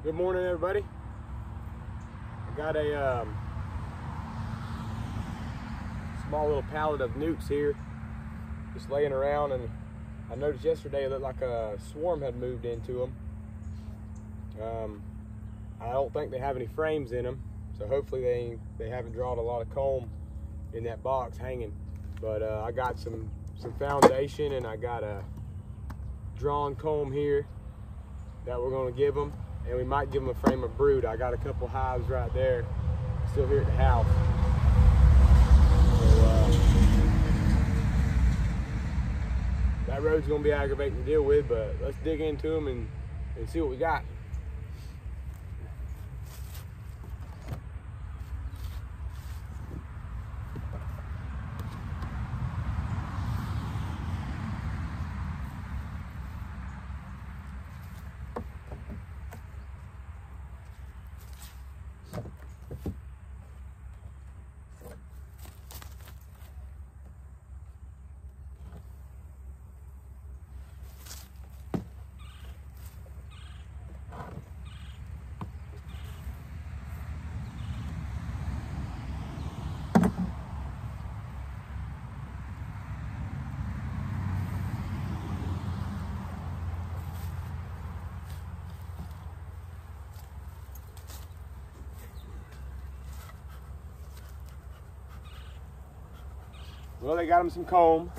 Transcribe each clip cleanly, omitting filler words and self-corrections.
Good morning, everybody. I got a small little pallet of newts here just laying around, and I noticed yesterday it looked like a swarm had moved into them. I don't think they have any frames in them, so hopefully they haven't drawn a lot of comb in that box hanging. But I got some foundation, and I got a drawn comb here that we're going to give them, and we might give them a frame of brood. I got a couple hives right there still here at the house. So, that road's going to be aggravating to deal with, but let's dig into them and see what we got. Well, they got them some comb.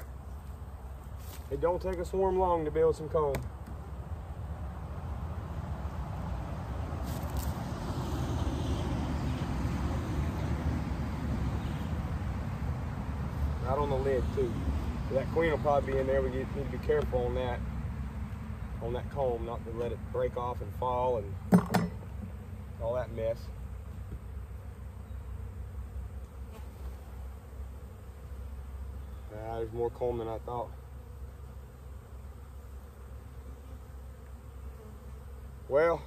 It don't take a swarm long to build some comb. Right on the lid too. That queen will probably be in there. We need to be careful on that comb, not to let it break off and fall and all that mess. There's more comb than I thought. Well,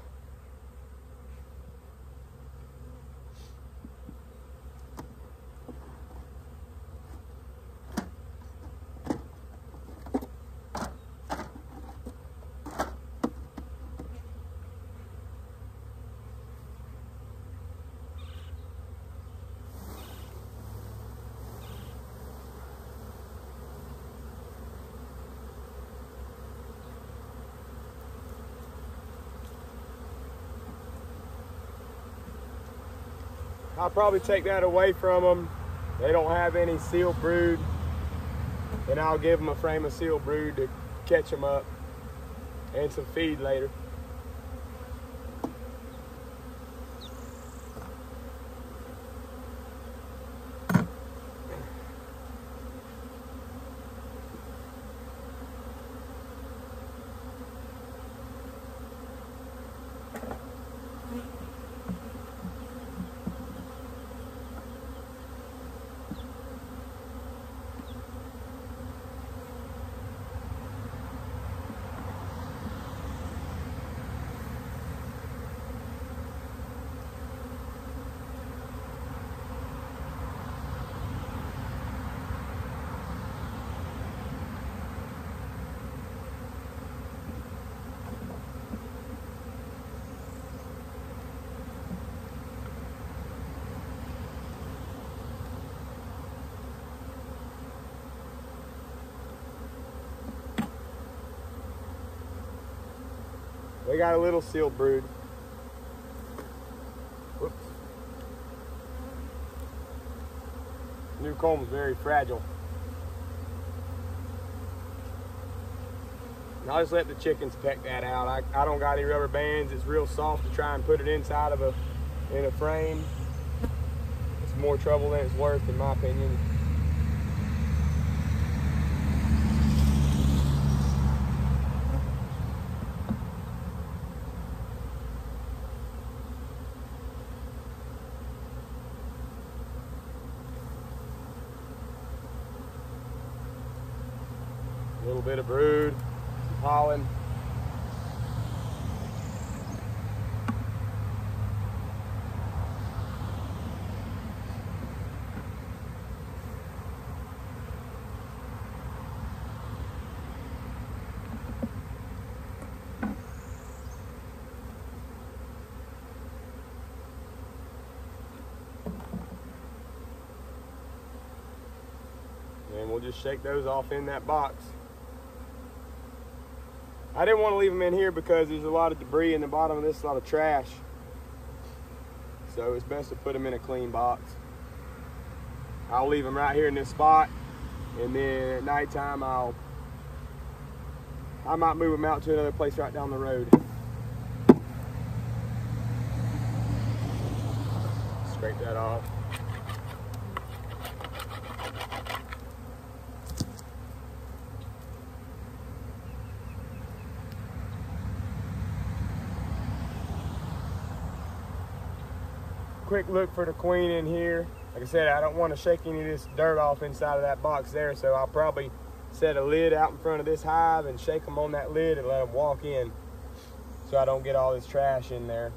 I'll probably take that away from them. They don't have any sealed brood, and I'll give them a frame of sealed brood to catch them up and some feed later. They got a little sealed brood. Whoops. New comb is very fragile. And I'll just let the chickens peck that out. I don't got any rubber bands. It's real soft to try and put it inside of in a frame. It's more trouble than it's worth, in my opinion. A little bit of brood, some pollen. we'll just shake those off in that box. I didn't want to leave them in here because there's a lot of debris in the bottom of this, a lot of trash. So it's best to put them in a clean box. I'll leave them right here in this spot, and then at nighttime I might move them out to another place right down the road. Scrape that off. Quick look for the queen in here. Like I said, I don't want to shake any of this dirt off inside of that box there, so I'll probably set a lid out in front of this hive and shake them on that lid and let them walk in so I don't get all this trash in there.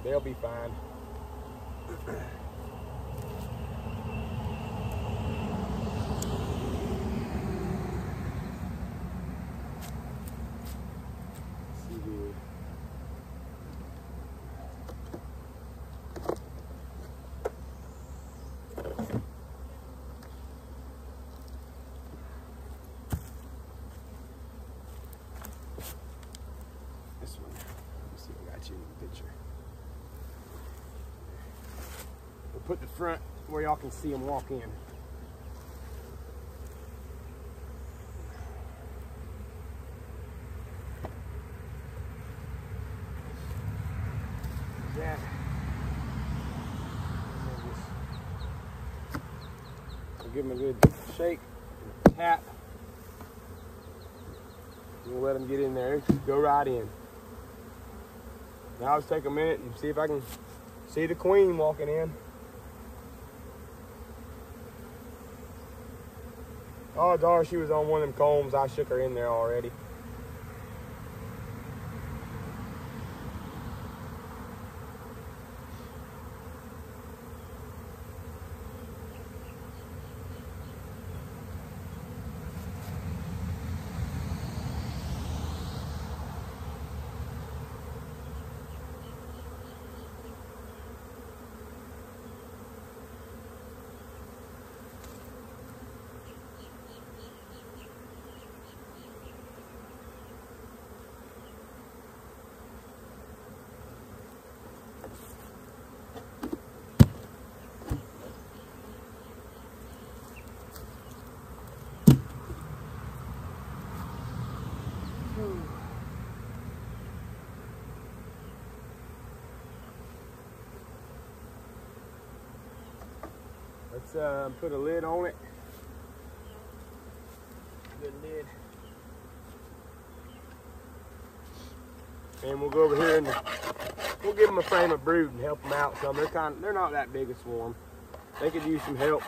They'll be fine. Put the front where y'all can see them walk in. That. We'll give them a good shake, tap. We'll let them get in there. Go right in. Now let's take a minute and see if I can see the queen walking in. Oh darn, she was on one of them combs. I shook her in there already. Let's put a lid on it. Good lid. And we'll go over here and we'll give them a frame of brood and help them out some. They're not that big a swarm. They could use some help.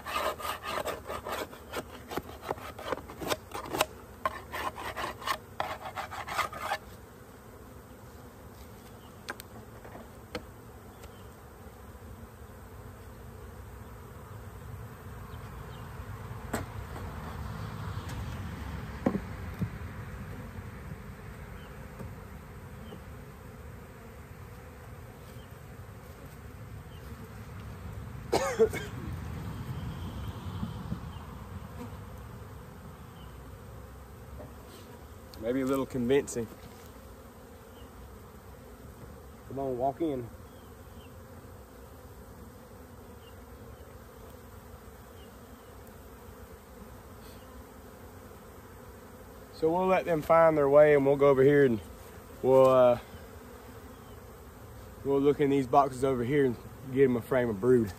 Maybe a little convincing. Come on, walk in. So we'll let them find their way, and we'll go over here and we'll look in these boxes over here and get them a frame of brood.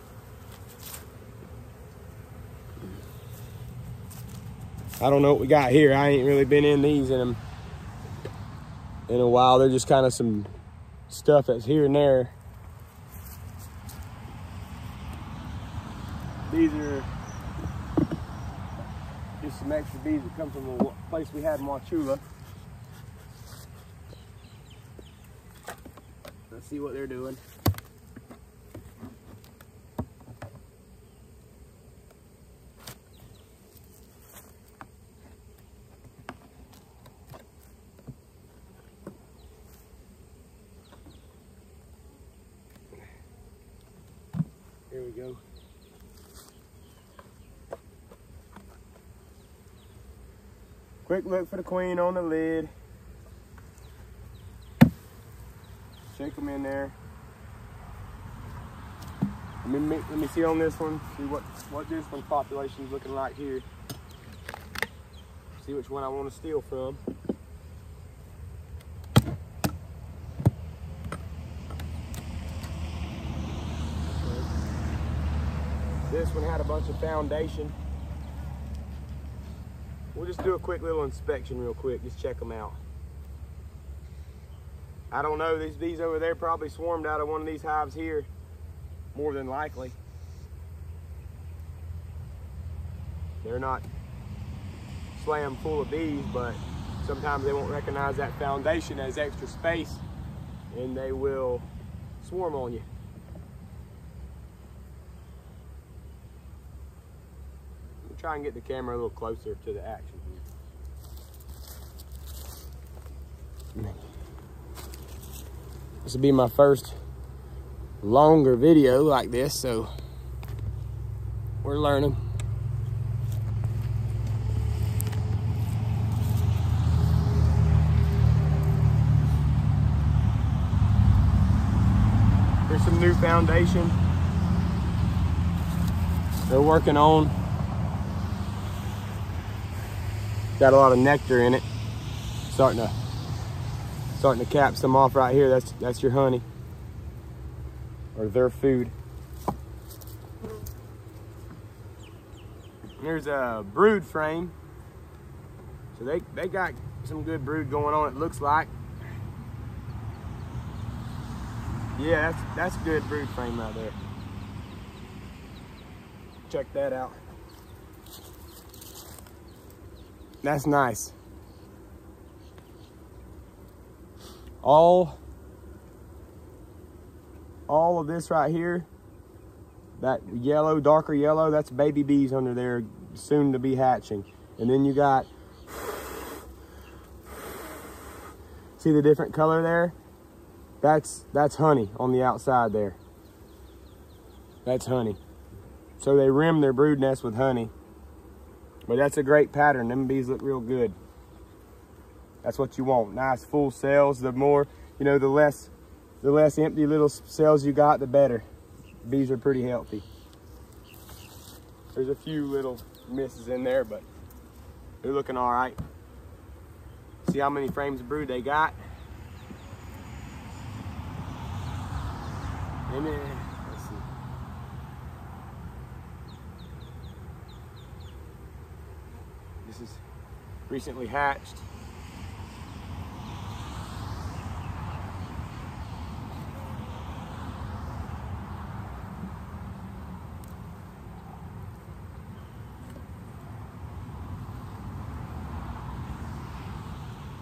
I don't know what we got here. I ain't really been in these in a while. They're just kind of some stuff that's here and there. These are just some extra bees that come from a place we had in Wauchula. Let's see what they're doing. go. Quick look for the queen on the lid. Shake them in there. Let me see on this one, see what this one's population is looking like here. See which one I want to steal from. This one had a bunch of foundation. We'll just do a quick little inspection real quick, just check them out. I don't know, these bees over there probably swarmed out of one of these hives here, more than likely. They're not slam full of bees, but sometimes they won't recognize that foundation as extra space and they will swarm on you. We'll try and get the camera a little closer to the action here. This will be my first longer video like this, so we're learning. There's some new foundation they're working on. Got a lot of nectar in it. Starting to cap some off right here. That's your honey, or their food. There's a brood frame. So they got some good brood going on, it looks like. Yeah, that's good brood frame right there. Check that out. That's nice. All of this right here, that yellow, darker yellow, that's baby bees under there soon to be hatching. And then you got, see the different color there? That's honey on the outside there. That's honey. So they rim their brood nest with honey. But that's a great pattern. Them bees look real good. That's what you want. Nice full cells. The more, you know, the less empty little cells you got, the better. Bees are pretty healthy. There's a few little misses in there, but they're looking all right. See how many frames of brood they got. And then, let's see. This is recently hatched.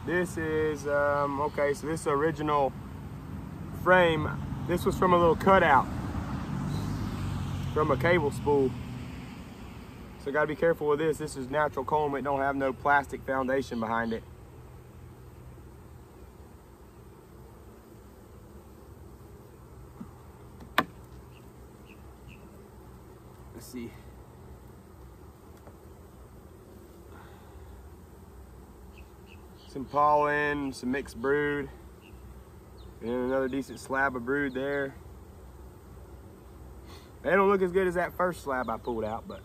This is, okay, so this original frame, this was from a little cutout from a cable spool. So gotta be careful with this. This is natural comb. It don't have no plastic foundation behind it. Let's see. Some pollen, some mixed brood, and another decent slab of brood there. They don't look as good as that first slab I pulled out, but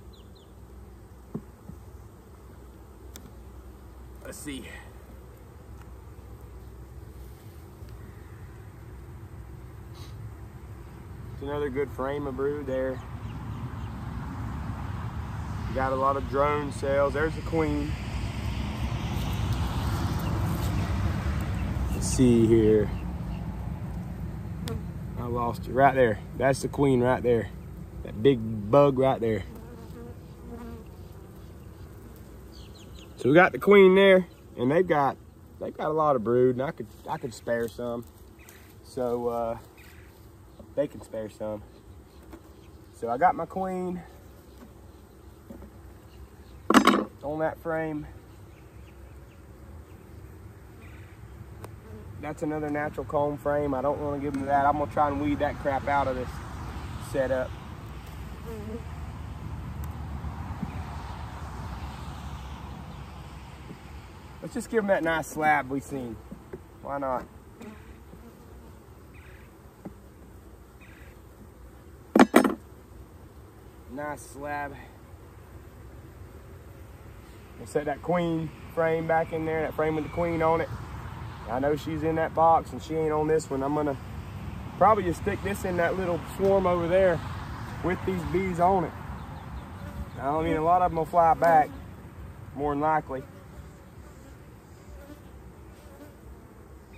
let's see. It's another good frame of brood there. Got a lot of drone cells. There's the queen. Let's see here. I lost you right there. That's the queen right there. That big bug right there. So we got the queen there, and they've got a lot of brood, and I could spare some. So they can spare some. So I got my queen on that frame. That's another natural comb frame. I don't want to give them that. I'm gonna try and weed that crap out of this setup. Let's just give them that nice slab we seen. Why not? Nice slab. We'll set that queen frame back in there, that frame with the queen on it. I know she's in that box and she ain't on this one. I'm gonna probably just stick this in that little swarm over there with these bees on it. I mean, a lot of them will fly back, more than likely.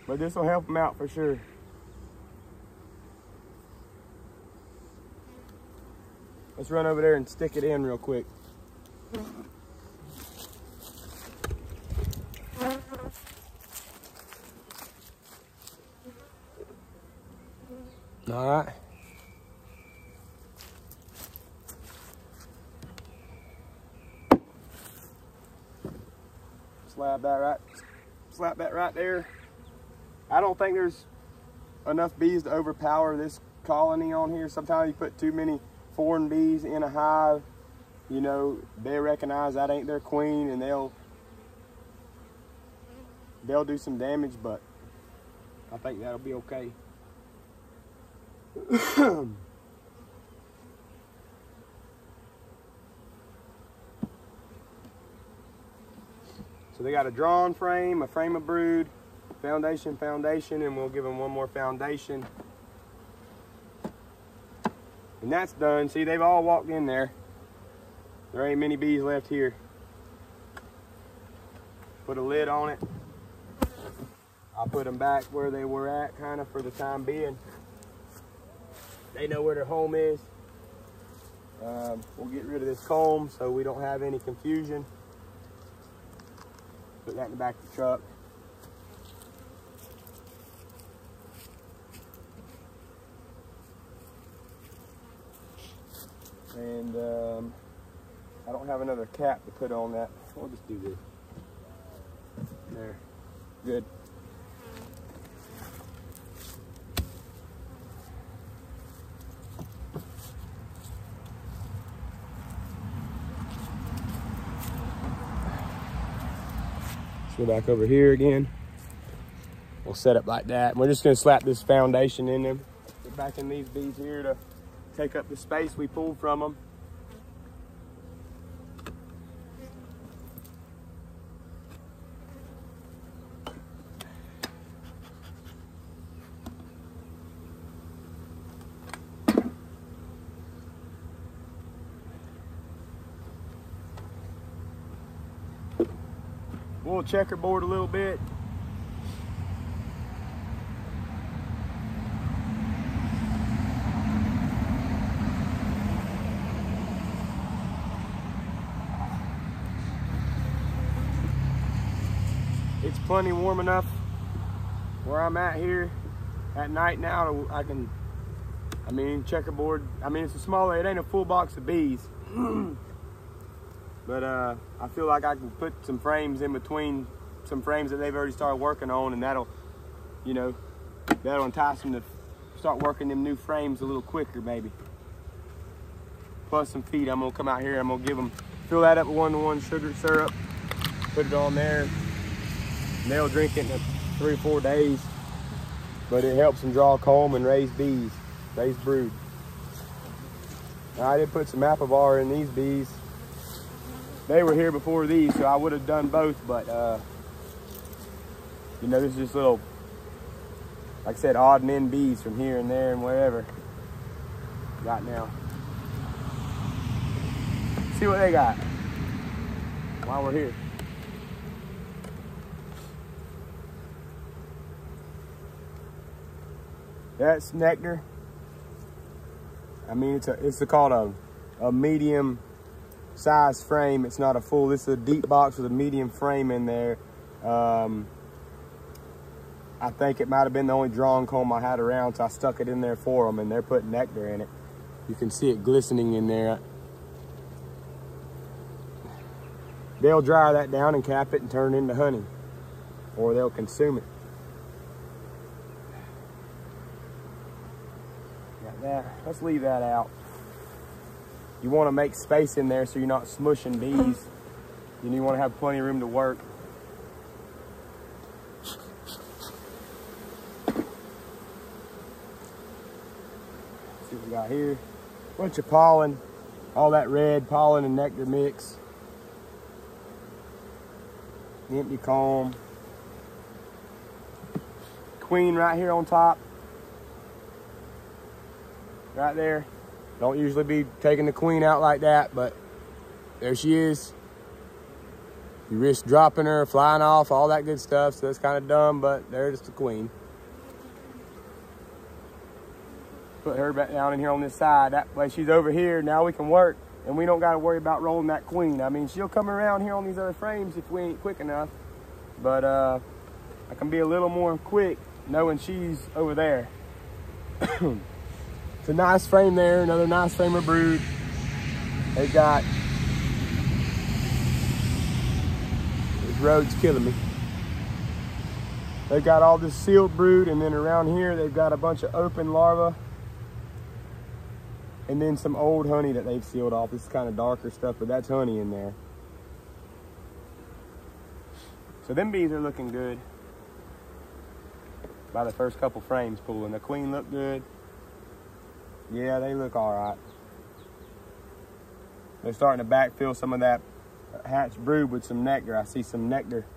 But this will help them out for sure. Let's run over there and stick it in real quick. All right. Slap that right there. I don't think there's enough bees to overpower this colony on here. Sometimes you put too many foreign bees in a hive, you know, they recognize that ain't their queen and they'll do some damage, but I think that'll be okay. So they got a drawn frame, a frame of brood, foundation, and we'll give them one more foundation. And that's done. See, they've all walked in there. There ain't many bees left here. Put a lid on it. I'll put them back where they were at, kind of for the time being. They know where their home is. We'll get rid of this comb so we don't have any confusion. Put that in the back of the truck. And I don't have another cap to put on that. We'll just do this. There. Good. Let's go back over here again. We'll set it like that. We're just going to slap this foundation in them. Put back in these bees here to take up the space we pulled from them. We'll checkerboard a little bit. It's plenty warm enough where I'm at here at night now. I mean, checkerboard. I mean, it's a small, it ain't a full box of bees. But I feel like I can put some frames in between some frames that they've already started working on, and that'll, you know, that'll entice them to start working them new frames a little quicker, maybe. Plus some feed. I'm gonna come out here, I'm gonna give them, fill that up with 1-to-1 sugar syrup, put it on there, and they'll drink it in 3 or 4 days. But it helps them draw comb and raise bees, raise brood. Now, I did put some Apivar in these bees. They were here before these, so I would have done both, but you know, this is just little, like I said, odd and end bees from here and there and wherever. Got now. See what they got while we're here. That's nectar. I mean, it's called a medium size frame. It's not a full, this is a deep box with a medium frame in there. I think it might have been the only drawn comb I had around, so I stuck it in there for them, and they're putting nectar in it. You can see it glistening in there. They'll dry that down and cap it and turn it into honey, or they'll consume it. Got that. Let's leave that out. you want to make space in there so you're not smushing bees. And you want to have plenty of room to work. See what we got here. Bunch of pollen. All that red pollen and nectar mix. Empty comb. Queen right here on top. Right there. Don't usually be taking the queen out like that, but there she is. You risk dropping her, flying off, all that good stuff, so that's kind of dumb, but there's the queen. Put her back down in here on this side. That way she's over here. Now we can work, and we don't got to worry about rolling that queen. I mean, she'll come around here on these other frames if we ain't quick enough, but I can be a little more quick knowing she's over there. It's a nice frame there, another nice frame of brood. They've got, this road's killing me. They've got all this sealed brood, and then around here they've got a bunch of open larvae, and then some old honey that they've sealed off. This is kind of darker stuff, but that's honey in there. So them bees are looking good by the first couple frames pulling. The queen looked good. Yeah, they look all right. They're starting to backfill some of that hatched brood with some nectar. I see some nectar.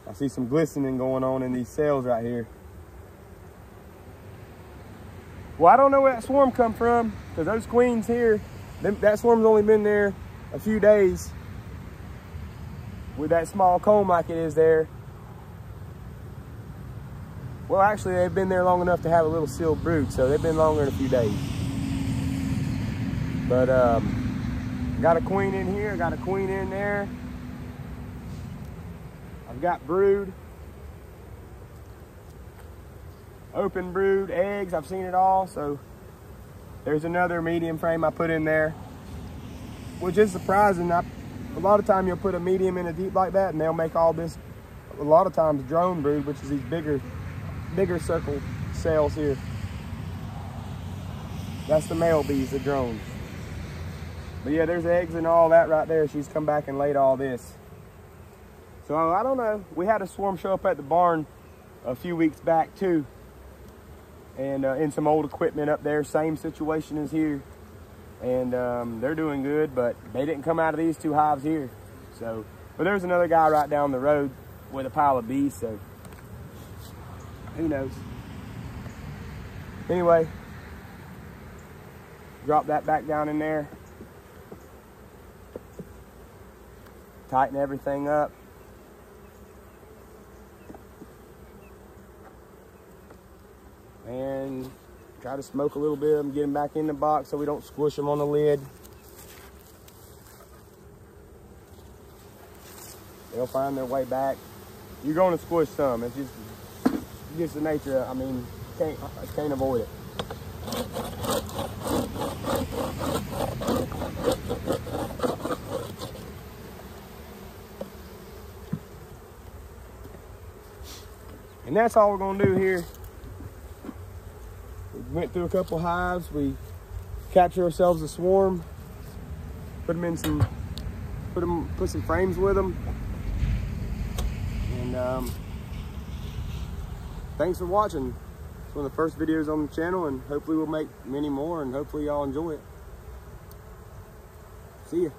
I see some glistening going on in these cells right here. Well, I don't know where that swarm come from, because those queens here, that swarm's only been there a few days with that small comb like it is there. Well, actually, they've been there long enough to have a little sealed brood, so they've been longer than a few days. But got a queen in here, got a queen in there. I've got brood, open brood, eggs. I've seen it all. So there's another medium frame I put in there, which is surprising. A lot of time you'll put a medium in a deep like that, and they'll make all this. A lot of times drone brood, which is these bigger circle cells here. That's the male bees, the drones. But yeah, there's eggs and all that right there. She's come back and laid all this. So I don't know. We had a swarm show up at the barn a few weeks back too. And in some old equipment up there, same situation as here. And they're doing good, but they didn't come out of these two hives here. So, but there's another guy right down the road with a pile of bees, so who knows? Anyway, drop that back down in there. Tighten everything up. And try to smoke a little bit of them, get them back in the box so we don't squish them on the lid. They'll find their way back. You're going to squish some. It's just the nature of, I mean, can't avoid it. And that's all we're going to do here. We went through a couple hives. We captured ourselves a swarm. Put them in some, put some frames with them. And thanks for watching. It's one of the first videos on the channel, and hopefully we'll make many more, and hopefully y'all enjoy it. See ya.